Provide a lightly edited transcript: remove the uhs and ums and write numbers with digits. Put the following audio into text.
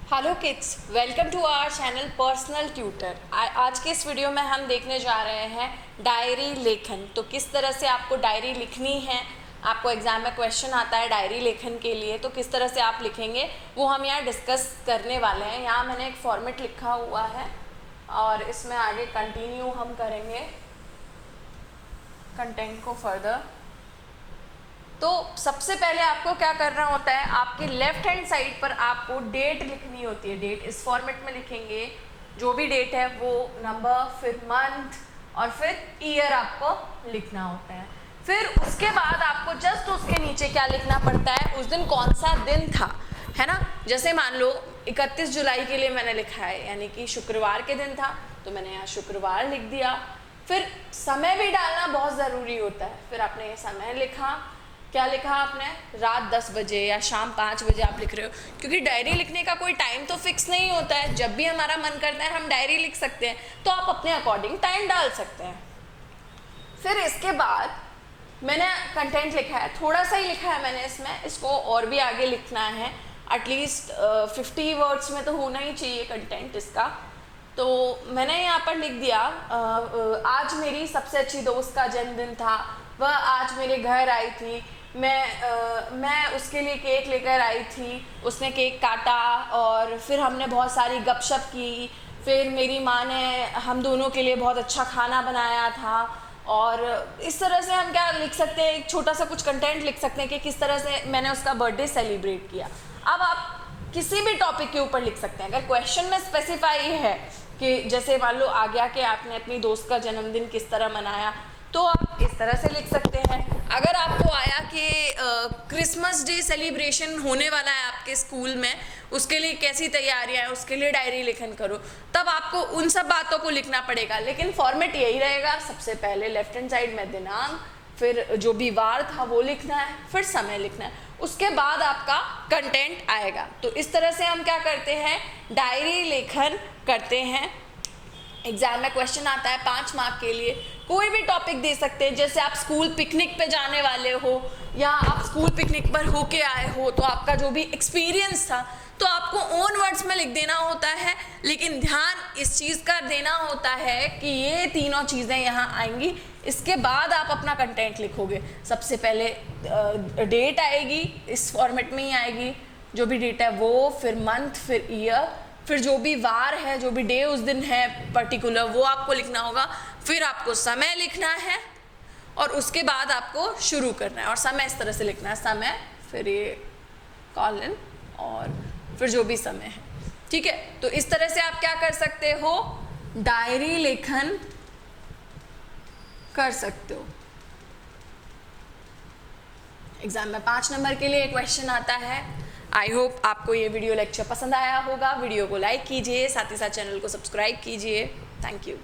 Hello kids, welcome to our channel personal tutor. आज के इस वीडियो में हम देखने जा रहे हैं डायरी लेखन। तो किस तरह से आपको डायरी लिखनी है, आपको एग्जाम में क्वेश्चन आता है डायरी लेखन के लिए, तो किस तरह से आप लिखेंगे वो हम यहाँ डिस्कस करने वाले हैं। यहाँ मैंने एक फॉर्मेट लिखा हुआ है और इसमें आगे कंटिन्यू हम करेंगे कंटेंट को फर्दर। तो सबसे पहले आपको क्या करना होता है, आपके लेफ्ट हैंड साइड पर आपको डेट लिखनी होती है। डेट इस फॉर्मेट में लिखेंगे, जो भी डेट है वो नंबर, फिर मंथ और फिर ईयर आपको लिखना होता है। फिर उसके बाद आपको जस्ट उसके नीचे क्या लिखना पड़ता है, उस दिन कौन सा दिन था, है ना। जैसे मान लो 31 जुलाई के लिए मैंने लिखा है, यानी कि शुक्रवार के दिन था, तो मैंने यहाँ शुक्रवार लिख दिया। फिर समय भी डालना बहुत ज़रूरी होता है। फिर आपने ये समय लिखा, क्या लिखा आपने, रात 10 बजे या शाम 5 बजे आप लिख रहे हो, क्योंकि डायरी लिखने का कोई टाइम तो फिक्स नहीं होता है। जब भी हमारा मन करता है हम डायरी लिख सकते हैं, तो आप अपने अकॉर्डिंग टाइम डाल सकते हैं। फिर इसके बाद मैंने कंटेंट लिखा है, थोड़ा सा ही लिखा है मैंने इसमें, इसको और भी आगे लिखना है। एटलीस्ट 50 वर्ड्स में तो होना ही चाहिए कंटेंट इसका। तो मैंने यहाँ पर लिख दिया, आज मेरी सबसे अच्छी दोस्त का जन्मदिन था, वह आज मेरे घर आई थी, मैं उसके लिए केक लेकर आई थी, उसने केक काटा और फिर हमने बहुत सारी गपशप की। फिर मेरी माँ ने हम दोनों के लिए बहुत अच्छा खाना बनाया था। और इस तरह से हम क्या लिख सकते हैं, एक छोटा सा कुछ कंटेंट लिख सकते हैं कि किस तरह से मैंने उसका बर्थडे सेलिब्रेट किया। अब आप किसी भी टॉपिक के ऊपर लिख सकते हैं। अगर क्वेश्चन में स्पेसिफाई है कि जैसे मान लो आ गया कि आपने अपनी दोस्त का जन्मदिन किस तरह मनाया, तो आप इस तरह से लिख सकते हैं। अगर आपको आया कि क्रिसमस डे सेलिब्रेशन होने वाला है आपके स्कूल में, उसके लिए कैसी तैयारियां हैं, उसके लिए डायरी लेखन करो, तब आपको उन सब बातों को लिखना पड़ेगा। लेकिन फॉर्मेट यही रहेगा, सबसे पहले लेफ्ट हैंड साइड में दिनांक, फिर जो भी वार था वो लिखना है, फिर समय लिखना है, उसके बाद आपका कंटेंट आएगा। तो इस तरह से हम क्या करते हैं, डायरी लेखन करते हैं। एग्जाम में क्वेश्चन आता है 5 मार्क के लिए, कोई भी टॉपिक दे सकते हैं। जैसे आप स्कूल पिकनिक पे जाने वाले हो या आप स्कूल पिकनिक पर होके आए हो, तो आपका जो भी एक्सपीरियंस था तो आपको ओन वर्ड्स में लिख देना होता है। लेकिन ध्यान इस चीज़ का देना होता है कि ये तीनों चीज़ें यहाँ आएंगी, इसके बाद आप अपना कंटेंट लिखोगे। सबसे पहले डेट आएगी, इस फॉर्मेट में ही आएगी, जो भी डेट है वो, फिर मंथ, फिर ईयर, फिर जो भी वार है, जो भी डे उस दिन है पर्टिकुलर, वो आपको लिखना होगा। फिर आपको समय लिखना है और उसके बाद आपको शुरू करना है। और समय इस तरह से लिखना है, समय, फिर ये कॉलन और फिर जो भी समय है, ठीक है। तो इस तरह से आप क्या कर सकते हो, डायरी लेखन कर सकते हो। एग्जाम में 5 नंबर के लिए क्वेश्चन आता है। आई होप आपको ये वीडियो लेक्चर पसंद आया होगा। वीडियो को लाइक कीजिए, साथ ही साथ चैनल को सब्सक्राइब कीजिए। Thank you.